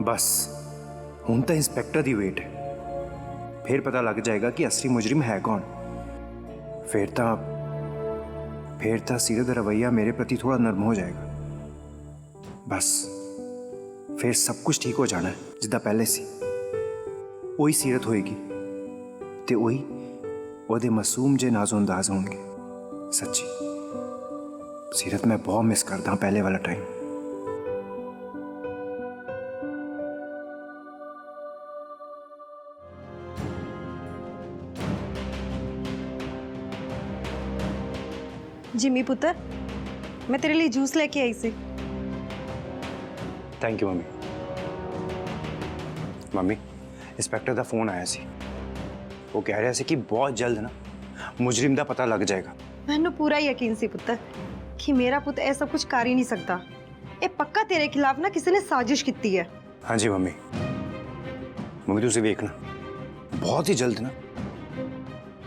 बस हुण तो इंस्पैक्टर की वेट है, फिर पता लग जाएगा कि असली मुजरिम है कौन। फिर तो सीरत का रवैया मेरे प्रति थोड़ा नरम हो जाएगा। बस फिर सब कुछ ठीक हो जाना है जिदा पहले सी। वही सीरत होएगी ते वही ओदे मासूम जे नाज़ो अंदाज होंगे। सच्ची सीरत मैं बहुत मिस करता पहले वाला टाइम। जिमी पुत्र, मैं तेरे लिए जूस लेके आई सी। Thank you mummy. Mummy inspector का फोन आया सी, वो कह रहा सी कि बहुत जल्द ना मुजरिम का पता लग जाएगा। मैनू पूरा यकीन सी पुत्र कि मेरा पुत ऐसा सब कुछ कर ही नहीं सकता। ये पक्का तेरे खिलाफ ना किसी ने साजिश की है। हाँ जी मम्मी। मम्मी तुम देखना बहुत ही जल्द ना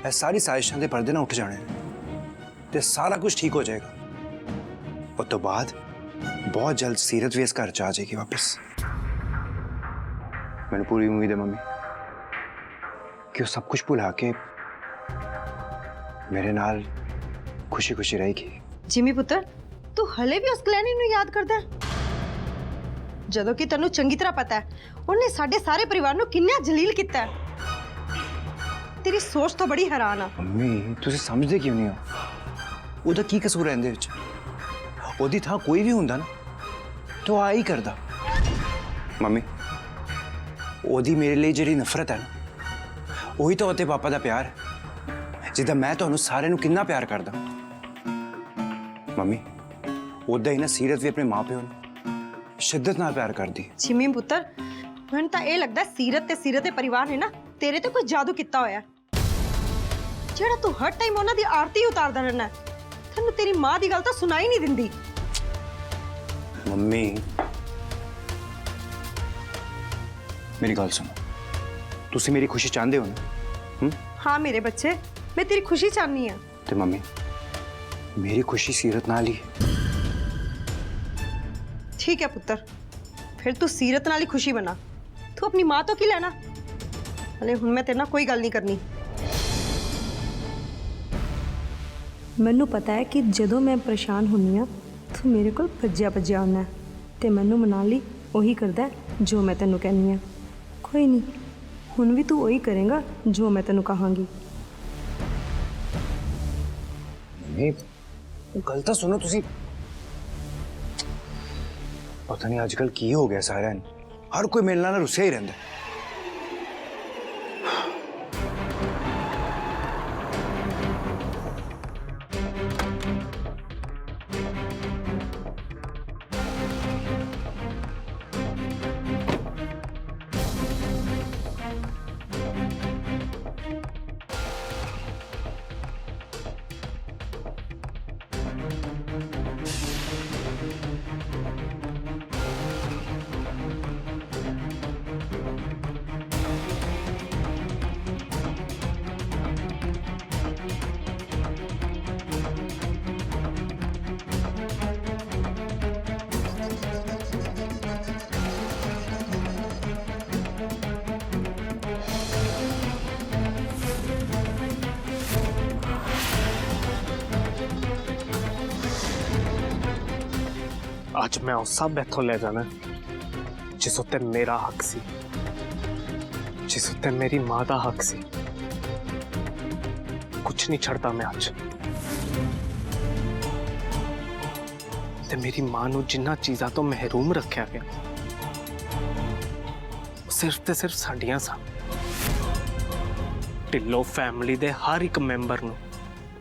ये सारी साजिशों के पर्दे ना उठ जाने ते सारा कुछ ठीक हो जाएगा। और तो बाद बहुत जल्द सीरत भी इस घर आ जाएगी वापस। मैंने पूरी उम्मीद है मम्मी कि वो सब कुछ भुला के मेरे नाल खुशी खुशी रहेगी। जिमी पुत्र, तू हले भी उस ग्लैनी नूं याद करदा है? जदों कि तन्नू चंगी तरह पता है उन्हें साडे सारे परिवार नूं किन्ना जलील कीता है। तेरी सोच तो बड़ी हैरान आ। मम्मी तुसीं समझदे क्यों नहीं हो? ਉਹਦਾ ਕੀ ਕਸੂਰ ਹੈ ਇਹਦੇ ਵਿੱਚ? ਉਹਦੀ ਥਾਂ ਕੋਈ ਵੀ ਹੁੰਦਾ ਨਾ ਤਾਂ ਆ ਹੀ ਕਰਦਾ। ਮੰਮੀ ਉਹਦੀ ਮੇਰੇ ਲਈ ਜਿਹੜੀ ਨਫ਼ਰਤ ਹੈ ਨਾ ਉਹੀ ਤਾਂ ਉਹਦੇ ਪਾਪਾ ਦਾ ਪਿਆਰ ਹੈ, ਜਿੱਦਾਂ ਮੈਂ ਤੁਹਾਨੂੰ ਸਾਰਿਆਂ ਨੂੰ ਕਿੰਨਾ ਪਿਆਰ ਕਰਦਾ। ਮੰਮੀ ਉਦਾਂ ਹੀ ਨਾ ਸੀਰਤ ਵੀ ਆਪਣੇ ਮਾਂ-ਪਿਓ ਨੂੰ ਸ਼ਿੱਦਤ ਨਾਲ ਪਿਆਰ ਕਰਦੀ। ਜਿਮੀ ਪੁੱਤਰ, ਮੈਨੂੰ ਤਾਂ ਇਹ ਲੱਗਦਾ ਸੀਰਤ ਦੇ ਪਰਿਵਾਰ ਨੇ ਨਾ ਤੇਰੇ ਤੇ ਕੋਈ ਜਾਦੂ ਕੀਤਾ ਹੋਇਆ, ਜਿਹੜਾ ਤੂੰ ਹਰ ਟਾਈਮ ਉਹਨਾਂ ਦੀ ਆਰਤੀ ਉਤਾਰਦਾ ਰਹਿਣਾ। ਤੈਨੂੰ ਤੇਰੀ ਮਾਂ ਦੀ ਗੱਲ ਤਾਂ ਸੁਣਾਈ ਨਹੀਂ ਦਿੰਦੀ। ਮੰਮੀ ਮੇਰੀ ਗੱਲ ਸੁਣੋ, ਤੁਸੀਂ ਮੇਰੀ ਖੁਸ਼ੀ ਚਾਹੁੰਦੇ ਹੋ ਨਾ? हाँ मेरे बच्चे, मैं तेरी खुशी चाहनी है। ਤੇ ਮੰਮੀ ਮੇਰੀ ਖੁਸ਼ੀ ਸੀਰਤ ਨਾਲ ਹੀ ਹੈ। ठीक है पुत्र, फिर तू सीरत नाल ही खुशी बना। तू अपनी मां तो की लेना। हले हुण मैं तेरे नाल कोई गल नहीं करनी। ਮੈਨੂੰ ਪਤਾ ਹੈ ਕਿ ਜਦੋਂ ਮੈਂ ਪਰੇਸ਼ਾਨ ਹੁੰਨੀ ਆ ਤੂੰ ਮੇਰੇ ਕੋਲ ਭੱਜਿਆ ਆਉਣਾ ਹੈ ਤੇ ਮੈਨੂੰ ਮਨਾ ਲਈ ਉਹੀ ਕਰਦਾ ਜੋ ਮੈਂ ਤੈਨੂੰ ਕਹਿੰਨੀ ਆ। ਕੋਈ ਨਹੀਂ, ਹੁਣ ਵੀ ਤੂੰ ਉਹੀ ਕਰੇਗਾ ਜੋ ਮੈਂ ਤੈਨੂੰ ਕਹਾਂਗੀ। नहीं गल तो सुनो तुसी। पता नहीं आजकल की हो गया सारा, हर कोई मेरे नाल रुस्या ही रहिंदा। आज मैं उस सब इथों ले जाना जिस उत्ते मेरा हक सी, जिस उत्ते मेरी मां का हक सी। कुछ नहीं छड़ता मैं आज। ते मेरी मां नू जिन्ना चीज़ां तो महरूम रखा गया सिर्फ ते सिर्फ साडियां सन। ढिल्लो फैमिली दे हर एक मैंबर नू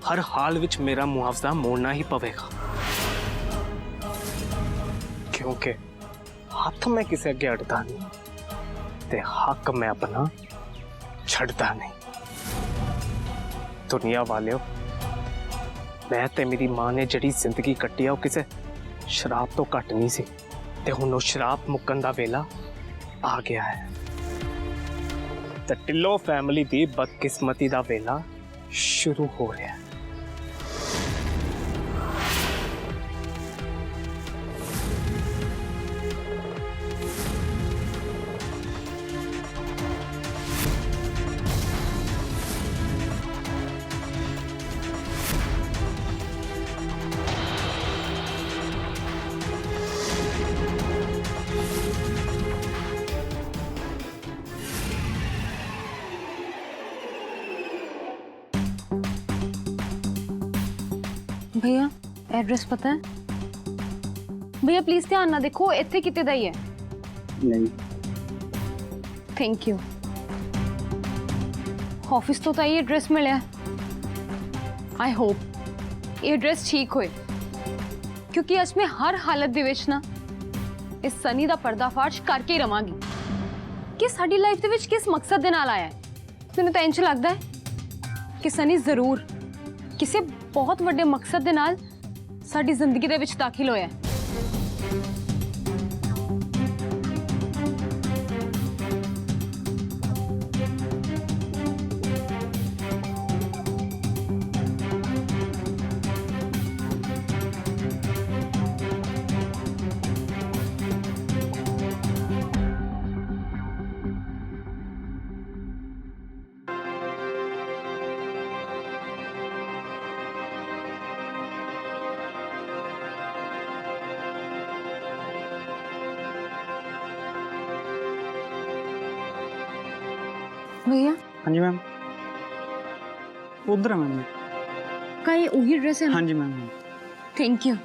हर हाल विच मेरा मुआवजा मोड़ना ही पवेगा, क्योंकि हाथ मैं किसी अगे अड़ता नहीं ते हक मैं अपना छड़ता नहीं। दुनिया वाले मैं ते मेरी मां ने जड़ी जिंदगी कट्टी है किसी शराब तो घट नहीं सी, ते हुण उह शराब मुक्कन दा वेला आ गया है। ते ढिल्लो फैमिली दी बदकिस्मती दा वेला शुरू हो रहा है। भैया एड्रेस पता है? भैया प्लीज ध्यान ना देखो, इत्थे किते दा ही है। नहीं थैंक यू। ऑफिस तो ये एड्रेस मिले। आई होप ये एड्रेस ठीक होए, क्योंकि अज मैं हर हालत दे विच ना इस सनी दा पर्दाफाश करके ही रवांगी कि साडी लाइफ दे विच किस मकसद दे नाल आया है। मैनूं तां इंज लगदा है कि सनी जरूर किसी बहुत वड्डे मकसद दे नाल साडी जिंदगी दे विच दाखिल होया है। भैया हाँ जी मैम, उधर है मैम। का ये वही एड्रेस है? हाँ जी मैम। Thank you.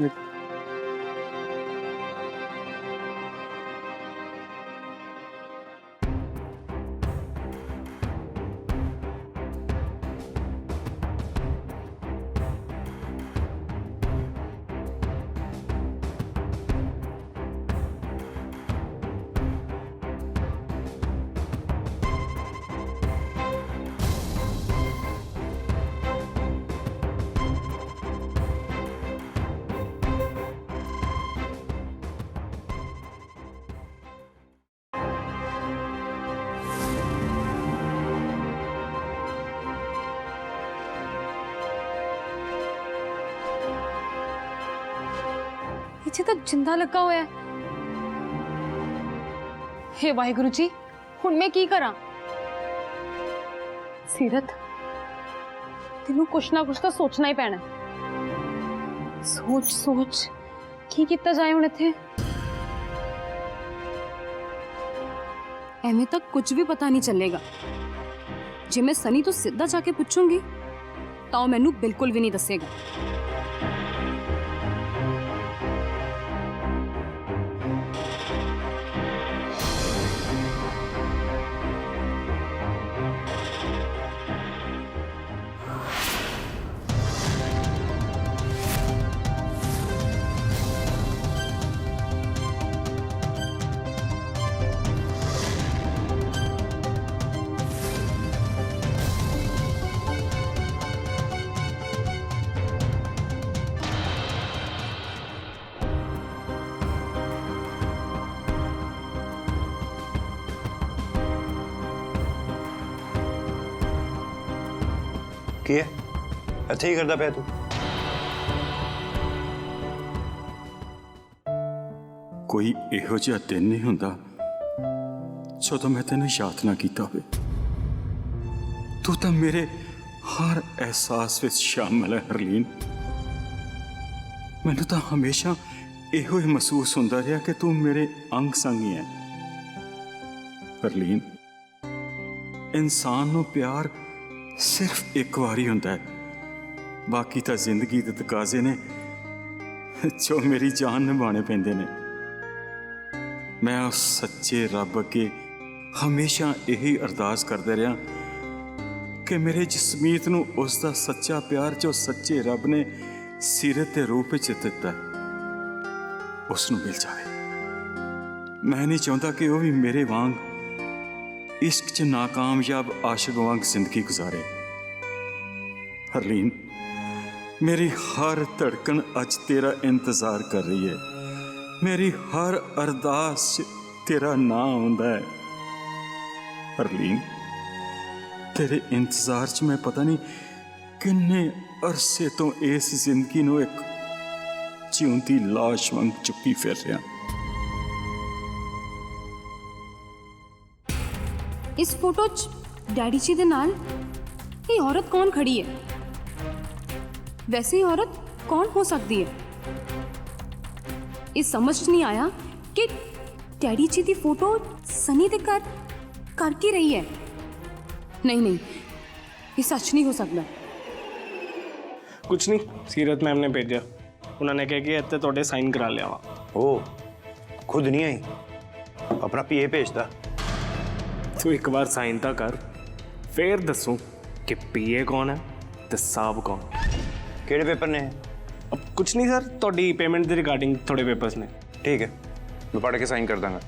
इत्थे तो जिंदा लगा हुआ है। हे वाहिगुरु जी, हुण मैं की करा? सीरत, तेनू कुछ ना कुछ तो सोचना ही पैना। सोच सोच की कितना जाए हुण इत्थे। एवें तक कुछ भी पता नहीं चलेगा। जे मैं सनी तो सीधा जाके पूछूंगी तो मैनू बिल्कुल भी नहीं दसेगा। ਕੀ ਹੈ ਇੱਥੇ ਹੀ ਕਰਦਾ ਪਿਆ ਤੂੰ? ਕੋਈ ਇਹੋ ਜਿਹਾ ਦਿਨ ਨਹੀਂ ਹੁੰਦਾ ਜਦੋਂ ਮੈਂ ਤੈਨੂੰ ਯਾਦ ਨਾ ਕੀਤਾ ਹੋਵੇ। ਤੂੰ ਤਾਂ ਮੇਰੇ ਹਰ ਅਹਿਸਾਸ ਵਿੱਚ ਸ਼ਾਮਲ ਹੈ ਹਰਲੀਨ। ਮੈਨੂੰ ਤਾਂ ਹਮੇਸ਼ਾ ਇਹੋ ਹੀ ਮਹਿਸੂਸ ਹੁੰਦਾ ਰਿਹਾ ਕਿ ਤੂੰ ਮੇਰੇ ਅੰਗ ਸੰਗ ਹੀ ਹੈ ਹਰਲੀਨ। ਇਨਸਾਨ ਨੂੰ ਪਿਆਰ ਸਿਰਫ ਇੱਕ ਵਾਰੀ ਹੁੰਦਾ ਹੈ, ਬਾਕੀ ਤਾਂ ਜ਼ਿੰਦਗੀ ਦੇ ਤਕਾਜ਼ੇ ਨੇ ਜੋ ਮੇਰੀ ਜਾਨ ਨਿਭਾਉਣੇ ਪੈਂਦੇ ਨੇ। ਮੈਂ ਉਸ ਸੱਚੇ ਰੱਬ ਅੱਗੇ ਹਮੇਸ਼ਾ ਇਹੀ ਅਰਦਾਸ ਕਰਦਾ ਰਿਹਾ ਕਿ ਮੇਰੇ ਜਸਮੀਤ ਨੂੰ ਉਸ ਦਾ ਸੱਚਾ ਪਿਆਰ ਜੋ ਸੱਚੇ ਰੱਬ ਨੇ ਸੀਰਤ ਦੇ ਰੂਪ ਵਿੱਚ ਦਿੱਤਾ ਉਸ ਨੂੰ ਮਿਲ ਜਾਵੇ। ਮੈਂ ਨਹੀਂ ਚਾਹੁੰਦਾ ਕਿ ਉਹ ਵੀ ਮੇਰੇ ਵਾਂਗ इश्क च नाकामयाब आशिक वांग जिंदगी गुजारे। हरलीन, मेरी हर धड़कन अज तेरा इंतजार कर रही है। मेरी हर अरदास तेरा नाम होंदा है। हरलीन, तेरे इंतजार च मैं पता नहीं किन्ने अरसे तो इस जिंदगी नूं एक जिउंदी लाश वांग चुक्की फिर रहा। इस फोटो च डैडी जी दे नाल ये औरत कौन खड़ी है? वैसे ही औरत कौन हो सकती है? ये समझ नहीं आया कि डैडी जी दी फोटो सनी दे घर कर की रही है। नहीं नहीं, ये सच नहीं हो सकता। कुछ नहीं, सीरत मैम ने भेजा। उन्होंने कहा कि इतने थोड़े साइन करा लिया वा। ओ खुद नहीं आई, अपना पीए भेजता। तू एक बार साइन तो कर, फिर दसूं कि पीए कौन है तो साहब कौन। केड़े पेपर ने? अब कुछ नहीं सर, थोड़ी पेमेंट के रिगार्डिंग थोड़े पेपर्स ने। ठीक है, मैं पढ़ के साइन कर दूंगा।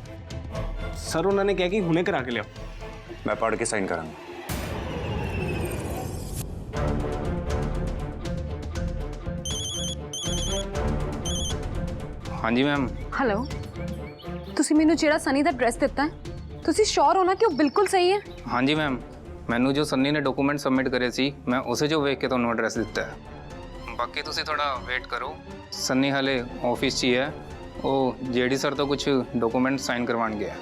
सर उन्होंने कहा कि हुणे करा के लिया। मैं पढ़ के साइन करांगा। हाँ जी मैम। हेलो, ਤੁਸੀਂ ਮੈਨੂੰ ਜਿਹੜਾ ਸਨੀ ਦਾ ਐਡਰੈਸ ਦਿੱਤਾ ਹੈ, ਤੁਸੀਂ ਸ਼ੋਰ ਹੋ ਨਾ ਕਿ ਉਹ ਬਿਲਕੁਲ ਸਹੀ ਹੈ? हाँ जी मैम, मैनू जो सन्नी ने डॉक्यूमेंट सबमिट करे सी, मैं उसे जो वेख के तुहानू एड्रैस दिता है। बाकी तुसी थोड़ा वेट करो, सन्नी हाले ऑफिस 'ਚ ही है। वो जेडी सर तो कुछ डॉक्यूमेंट साइन करवाण गया।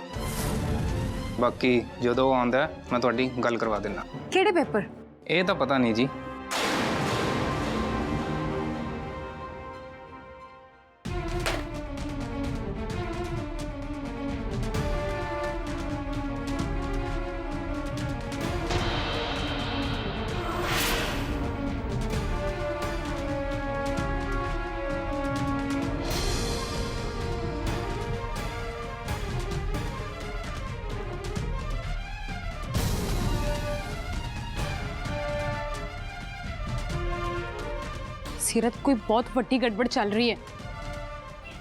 बाकी ਜਦੋਂ ਆਉਂਦਾ मैं ਤੁਹਾਡੀ ਗੱਲ ਕਰਵਾ ਦੇਣਾ। ਕਿਹੜੇ ਪੇਪਰ? ਇਹ ਤਾਂ ਪਤਾ ਨਹੀਂ ਜੀ। ਸੀਰਤ, ਕੋਈ ਬਹੁਤ ਵੱਡੀ ਗੜਬੜ ਚੱਲ ਰਹੀ ਹੈ।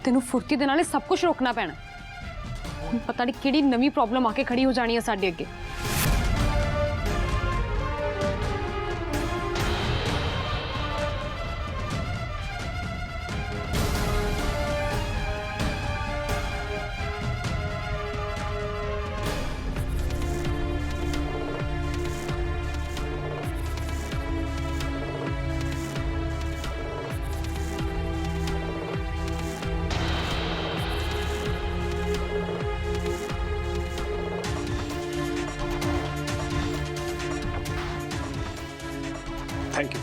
ਤੈਨੂੰ ਫੁਰਤੀ ਦੇ ਨਾਲ ਇਹ ਸਭ ਕੁਝ ਰੋਕਣਾ ਪੈਣਾ। ਹੁਣ ਪਤਾ ਨਹੀਂ ਕਿਹੜੀ ਨਵੀਂ ਪ੍ਰੋਬਲਮ ਆ ਕੇ ਖੜੀ ਹੋ ਜਾਣੀ ਹੈ ਸਾਡੇ ਅੱਗੇ। Thank you.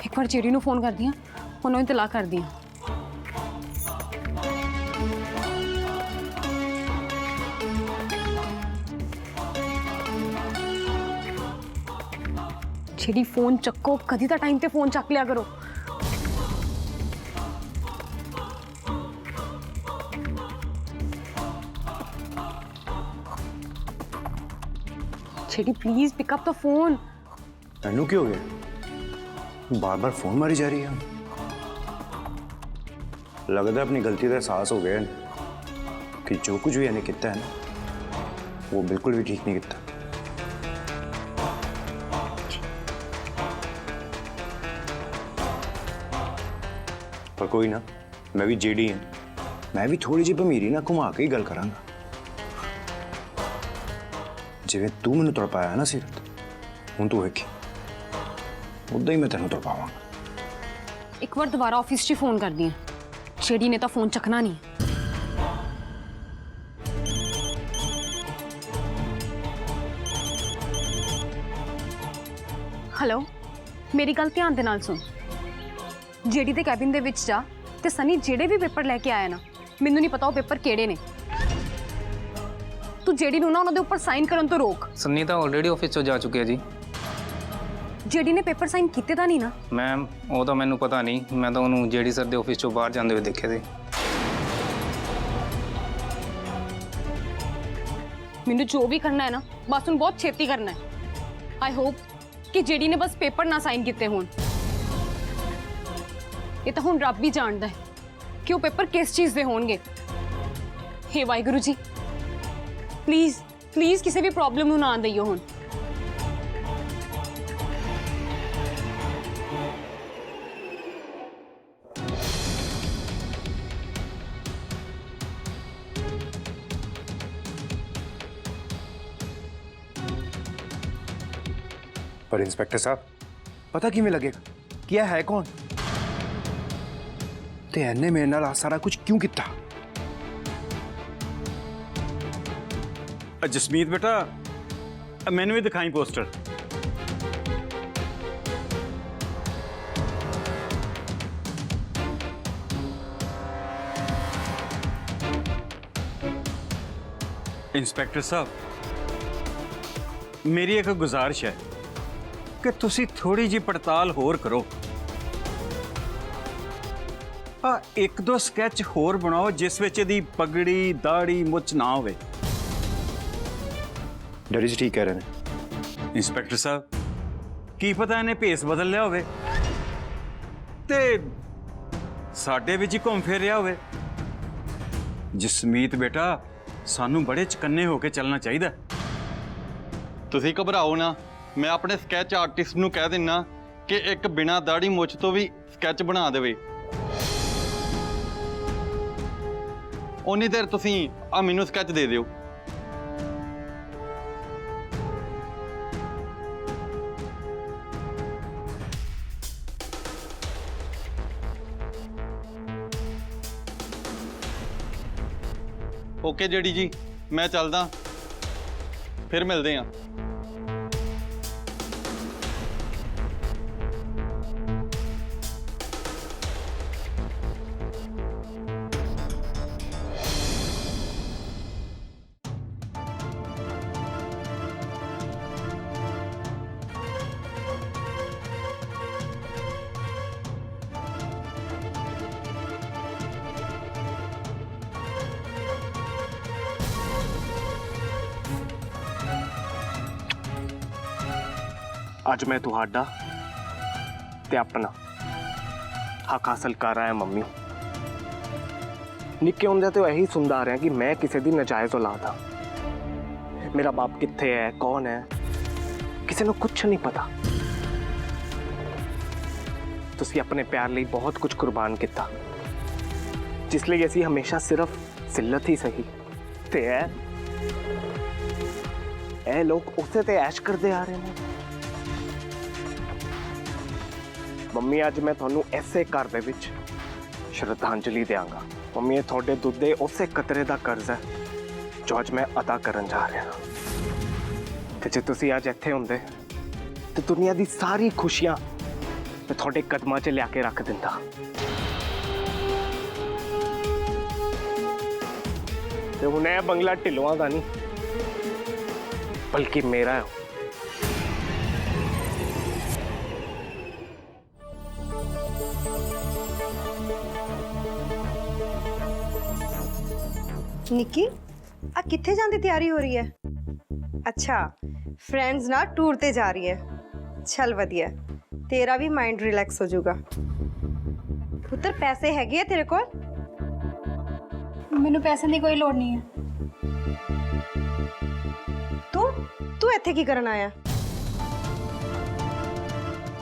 ਇੱਕ ਵਾਰ ਜਿਹੜੀ ਨੂੰ ਫੋਨ ਕਰਦੀ ਆ, ਉਹਨੂੰ ਇਤਲਾ ਕਰਦੀ ਆ। ਜਿਹੜੀ ਫੋਨ ਚੱਕੋ, ਕਦੀ ਤਾਂ ਟਾਈਮ ਤੇ ਫੋਨ ਚੱਕ ਲਿਆ ਕਰੋ। ਜਿਹੜੀ please pick up the phone. मैनू क्यों हो गया? बार बार फोन मारी जा रही है। लगता है अपनी गलती का एहसास हो गया कि जो कुछ भी इन्हें किया है ना, वो बिल्कुल भी ठीक नहीं किया। पर कोई ना, मैं भी जेडी हाँ, मैं भी थोड़ी जी भमीरी ना घुमा के ही गल करांगा। जिवें तू मैनू तड़पाया ना सीरत, हुण तू वेखी उदा ही मैं तेनों तड़पावांगा। एक बार दोबारा ऑफिस 'ਚ फोन कर दिया, जेडी ने तो फोन चकना नहीं। हेलो, मेरी गल ध्यान दे नाल सुन। जेडी दे कैबिन दे विच जा ते सनी जेड़े भी पेपर लेके आया ना, मैनू नहीं पता वो पेपर केड़े ने। तू जेडी नूं ना उन्हां दे उपर साइन करन तो रोक। सन्नी तो ऑलरेडी ऑफिस 'ਚੋਂ ਜਾ ਚੁੱਕਿਆ ਜੀ। जेडी ने पेपर साइन कीते तां नहीं ना? मैम वो तो मैनू पता नहीं, मैं तो उन्होंने जेडी सर के ऑफिस 'ਚੋਂ बाहर जाते हुए देखे थे। मैनू जो भी करना है ना, बस उन बहुत छेती करना है। आई होप कि जेडी ने बस पेपर ना साइन किए होण। ये तो हुण रब भी जानता है कि वो पेपर किस चीज़ के होणगे। हे वाहिगुरू जी, प्लीज़ प्लीज़ किसी भी प्रॉब्लम नूं ना दईओ हुण। पर इंस्पेक्टर साहब, पता किवें लगेगा कि यह है कौन ते इन्हें मेरे नाल सारा कुछ क्यों किया? जसमीत बेटा, मैनू भी दिखाई पोस्टर। ਇੰਸਪੈਕਟਰ ਸਾਹਿਬ, ਮੇਰੀ ਇੱਕ ਗੁਜ਼ਾਰਿਸ਼ ਹੈ ਕਿ ਤੁਸੀਂ ਥੋੜੀ ਜਿਹੀ ਪੜਤਾਲ ਹੋਰ ਕਰੋ। ਆ ਇੱਕ ਦੋ ਸਕੈਚ ਹੋਰ ਬਣਾਓ ਜਿਸ ਵਿੱਚ ਇਹਦੀ ਪਗੜੀ ਦਾੜੀ ਮੁੱਛ ਨਾ ਹੋਵੇ। डैडी जी ठीक कह रहे हैं। ਇੰਸਪੈਕਟਰ ਸਾਹਿਬ, ਕੀ ਪਤਾ ਇਹਨੇ ਭੇਸ ਬਦਲ ਲਿਆ ਹੋਵੇ ਤੇ ਸਾਡੇ ਵਿੱਚ ਹੀ ਘੁੰਮ ਫਿਰ ਰਿਹਾ ਹੋਵੇ। ਜਸਮੀਤ ਬੇਟਾ, ਸਾਨੂੰ ਬੜੇ ਚਕੰਨੇ ਹੋ ਕੇ ਚੱਲਣਾ ਚਾਹੀਦਾ। ਤੁਸੀਂ ਘਬਰਾਓ ਨਾ, ਮੈਂ ਆਪਣੇ ਸਕੈਚ ਆਰਟਿਸਟ ਨੂੰ ਕਹਿ ਦਿੰਨਾ ਕਿ ਇੱਕ ਬਿਨਾਂ ਦਾੜੀ ਮੁੱਛ ਤੋਂ ਵੀ ਸਕੈਚ ਬਣਾ ਦੇਵੇ। ਉਨੀ ਦੇਰ ਤੁਸੀਂ ਆ ਮੈਨੂੰ ਸਕੈਚ ਦੇ ਦਿਓ। ਓਕੇ ਜੇਡੀ ਜੀ, ਮੈਂ ਚੱਲਦਾ, ਫਿਰ ਮਿਲਦੇ ਹਾਂ। ਅੱਜ ਮੈਂ ਤੁਹਾਡਾ ਤੇ ਆਪਣਾ ਹੱਕ ਹਾਸਲ ਕਰ ਰਿਹਾ ਮੰਮੀ। ਨਿੱਕੇ ਹੁੰਦੇ ਤੋਂ ਇਹੀ ਸੁਣਦਾ ਆ ਰਿਹਾ ਕਿ ਮੈਂ ਕਿਸੇ ਦੀ ਨਜਾਇਜ਼ ਔਲਾਦ ਹਾਂ। ਮੇਰਾ ਬਾਪ ਕਿੱਥੇ ਹੈ, ਕੌਣ ਹੈ, ਕਿਸੇ ਨੂੰ ਕੁਝ ਨਹੀਂ ਪਤਾ। ਤੁਸੀਂ ਆਪਣੇ ਪਿਆਰ ਲਈ ਬਹੁਤ ਕੁਝ ਕੁਰਬਾਨ ਕੀਤਾ, ਜਿਸ ਲਈ ਅਸੀਂ ਹਮੇਸ਼ਾ ਸਿਰਫ ਜ਼ਿੱਲਤ ਹੀ ਸਹੀ। ਤੇ ਇਹ ਲੋਕ ਉਸੇ ਤੇ ਐਸ਼ ਕਰਦੇ ਆ ਰਹੇ ਨੇ। ਮੰਮੀ, ਅੱਜ ਮੈਂ ਤੁਹਾਨੂੰ ਐਸੇ ਘਰ ਦੇ ਵਿੱਚ ਸ਼ਰਧਾਂਜਲੀ ਦਿਆਂਗਾ। ਮੰਮੀ, ਇਹ ਤੁਹਾਡੇ ਦੁੱਧ ਦੇ ਉਸੇ ਕਤਰੇ ਦਾ ਕਰਜ਼ ਹੈ ਜੋ ਅੱਜ ਮੈਂ ਅਦਾ ਕਰਨ ਜਾ ਰਿਹਾ ਹਾਂ। ਤੇ ਜੇ ਤੁਸੀਂ ਅੱਜ ਇੱਥੇ ਹੁੰਦੇ ਤੇ ਦੁਨੀਆ ਦੀ ਸਾਰੀ ਖੁਸ਼ੀਆਂ ਮੈਂ ਤੁਹਾਡੇ ਕਦਮਾਂ 'ਚ ਲਿਆ ਕੇ ਰੱਖ ਦਿੰਦਾ। ਤੇ ਹੁਣ ਇਹ ਬੰਗਲਾ ਢਿੱਲੋਆਂ ਦਾ ਨਹੀਂ, ਬਲਕਿ ਮੇਰਾ ਹੈ। ਨਿੱਕੀ, ਆ ਕਿੱਥੇ ਜਾਣ ਦੀ ਤਿਆਰੀ ਹੋ ਰਹੀ ਹੈ? ਅੱਛਾ, ਫਰੈਂਡਸ ਨਾਲ ਟੂਰ ਤੇ ਜਾ ਰਹੀ ਹੈ। ਚੱਲ ਵਧੀਆ, ਤੇਰਾ ਵੀ ਮਾਈਂਡ ਰਿਲੈਕਸ ਹੋ ਜਾਊਗਾ। ਪੁੱਤਰ, ਪੈਸੇ ਹੈਗੇ ਆ ਤੇਰੇ ਕੋਲ? ਮੈਨੂੰ ਪੈਸੇ ਦੀ ਕੋਈ ਲੋੜ ਨਹੀਂ ਹੈ। ਤੂੰ ਇੱਥੇ ਕੀ ਕਰਨ ਆਇਆ?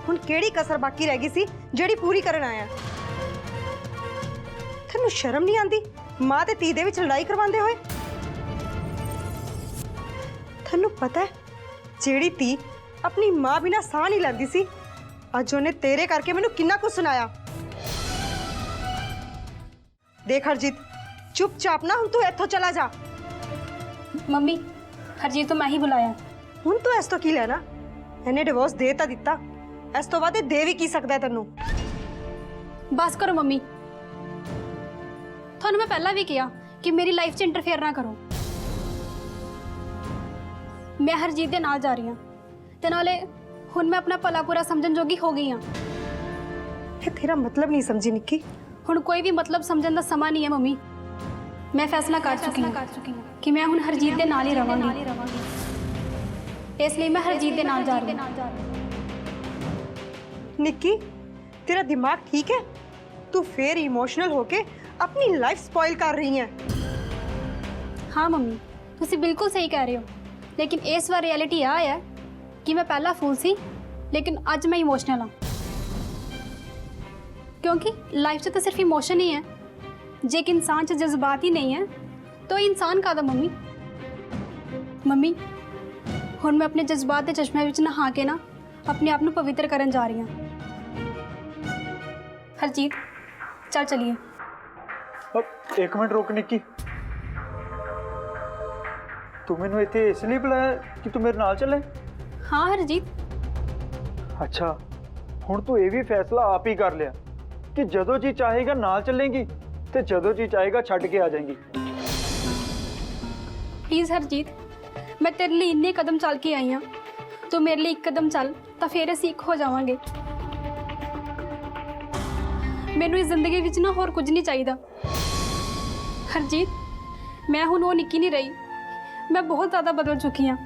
ਹੁਣ ਕਿਹੜੀ ਕਸਰ ਬਾਕੀ ਰਹਿ ਗਈ ਸੀ ਜਿਹੜੀ ਪੂਰੀ ਕਰਨ ਆਇਆ? ਤੈਨੂੰ ਸ਼ਰਮ ਨਹੀਂ ਆਉਂਦੀ ਮਾਂ ਤੇ ਧੀ ਦੇ ਵਿੱਚ ਲੜਾਈ ਕਰਵਾਉਂਦੇ ਹੋਏ? ਤੈਨੂੰ ਪਤਾ ਹੈ, ਜਿਹੜੀ ਧੀ ਆਪਣੀ ਮਾਂ ਬਿਨਾਂ ਸਾਹ ਨਹੀਂ ਲੈਂਦੀ ਸੀ, ਅੱਜ ਉਹਨੇ ਤੇਰੇ ਕਰਕੇ ਮੈਨੂੰ ਕਿੰਨਾ ਕੁਝ ਸੁਣਾਇਆ। ਦੇਖ ਹਰਜੀਤ, ਚੁੱਪਚਾਪ ਨਾ ਹੁਣ ਤੂੰ ਇੱਥੋਂ ਚਲਾ ਜਾ। ਮੰਮੀ, ਹਰਜੀਤ ਤੋਂ ਮੈਂ ਹੀ ਬੁਲਾਇਆ। ਹੁਣ ਤੂੰ ਇਸ ਤੋਂ ਕੀ ਲੈਣਾ? ਇਹਨੇ ਡਿਵੋਰਸ ਦੇ ਤਾਂ ਦਿੱਤਾ, ਇਸ ਤੋਂ ਬਾਅਦ ਇਹ ਦੇ ਵੀ ਕੀ ਸਕਦਾ ਤੈਨੂੰ? ਬਸ ਕਰੋ ਮੰਮੀ, ਤੁਹਾਨੂੰ ਮੈਂ ਪਹਿਲਾਂ ਵੀ ਕਿਹਾ ਕਿ ਮੇਰੀ ਲਾਈਫ 'ਚ ਇੰਟਰਫੇਅਰ ਨਾ ਕਰੋ। ਮੈਂ ਹਰਜੀਤ ਦੇ ਨਾਲ ਜਾ ਰਹੀ ਹਾਂ ਤੇ ਨਾਲੇ ਹੁਣ ਮੈਂ ਆਪਣਾ ਭਲਾ ਪੂਰਾ ਸਮਝਣ ਜੋਗੀ ਹੋ ਗਈ ਹਾਂ। ਇਹ ਤੇਰਾ ਮਤਲਬ ਨਹੀਂ ਸਮਝੀ ਨਿੱਕੀ। ਹੁਣ ਕੋਈ ਵੀ ਮਤਲਬ ਸਮਝਣ ਦਾ ਸਮਾਂ ਨਹੀਂ ਹੈ ਮੰਮੀ। ਮੈਂ ਫੈਸਲਾ ਕਰ ਚੁੱਕੀ ਹਾਂ ਕਿ ਮੈਂ ਹੁਣ ਹਰਜੀਤ ਦੇ ਨਾਲ ਹੀ ਰਵਾਂਗੀ। ਇਸ ਲਈ ਮੈਂ ਹਰਜੀਤ ਦੇ ਨਾਲ ਜਾ ਰਹੀ ਹਾਂ। ਨਿੱਕੀ, ਤੇਰਾ ਦਿਮਾਗ ਠੀਕ ਹੈ? ਤੂੰ ਫੇਰ ਇਮੋਸ਼ਨਲ ਹੋ ਕੇ ਆਪਣੀ ਲਾਈਫ ਸਪੋਇਲ ਕਰ ਰਹੀ ਹੈ। ਹਾਂ ਮੰਮੀ, ਤੁਸੀਂ ਬਿਲਕੁਲ ਸਹੀ ਕਹਿ ਰਹੇ ਹੋ, ਲੇਕਿਨ ਇਸ ਵਾਰ ਰਿਐਲਿਟੀ ਆ ਹੈ ਕਿ ਮੈਂ ਪਹਿਲਾਂ ਫੂਲ ਸੀ, ਲੇਕਿਨ ਅੱਜ ਮੈਂ ਇਮੋਸ਼ਨਲ ਹਾਂ। क्योंकि लाइफ से तो सिर्फ इमोशन ही है। जे एक इंसान च जज्बात ही नहीं है तो इंसान का मम्मी मम्मी हुण मैं अपने जज्बात के चश्मे विच नहा के ना अपने आप को पवित्र करन जा रही हूँ। हरजीत चल चलिए। अब एक मिनट रोक निक्की, तू मैनू इत्थे इसलिए बुलाया कि तू मेरे नाल चले? हाँ हरजीत। अच्छा, हुण तू ये भी फैसला आप ही कर लिया कि जदों जी चाहेगा नाल चलेंगी ते जदों जी चाहेगा छड्ड के आ जाएंगी। प्लीज़ हरजीत, मैं तेरे लिए इन्ने कदम चल के आई हाँ, तो मेरे लिए एक कदम चल तो फिर असीं एक हो जावांगे। मैनू इस जिंदगी विच ना होर कुछ नहीं चाहिदा। हरजीत, मैं हुण वो निक्की नहीं रही, मैं बहुत ज़्यादा बदल चुकी हाँ।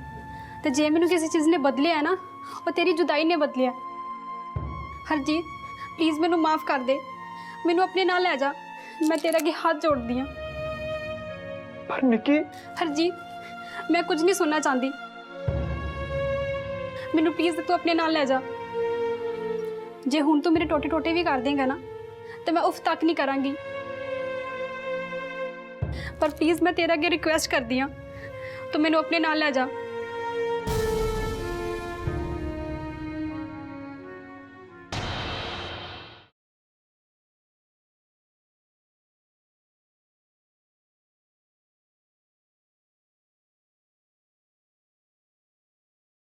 तो जे मैनू किसी चीज़ ने बदलिया है ना, वो तेरी जुदाई ने बदलिया। हरजीत प्लीज़ मैनू माफ़ कर दे, मैनू अपने नाल लै जा, मैं तेरे अगे हाथ जोड़दी हाँ। पर निक्की, हरजीत मैं कुछ नहीं सुनना चाहती, मैनू प्लीज़ तू अपने नाल लै जा। जे हुण तू मेरे टोटे टोटे भी कर देगा ना, तो मैं उफ तक नहीं करांगी। पर प्लीज़ मैं तेरे अगे रिक्वेस्ट करदी हाँ, तो मैनू अपने नाल लै जा।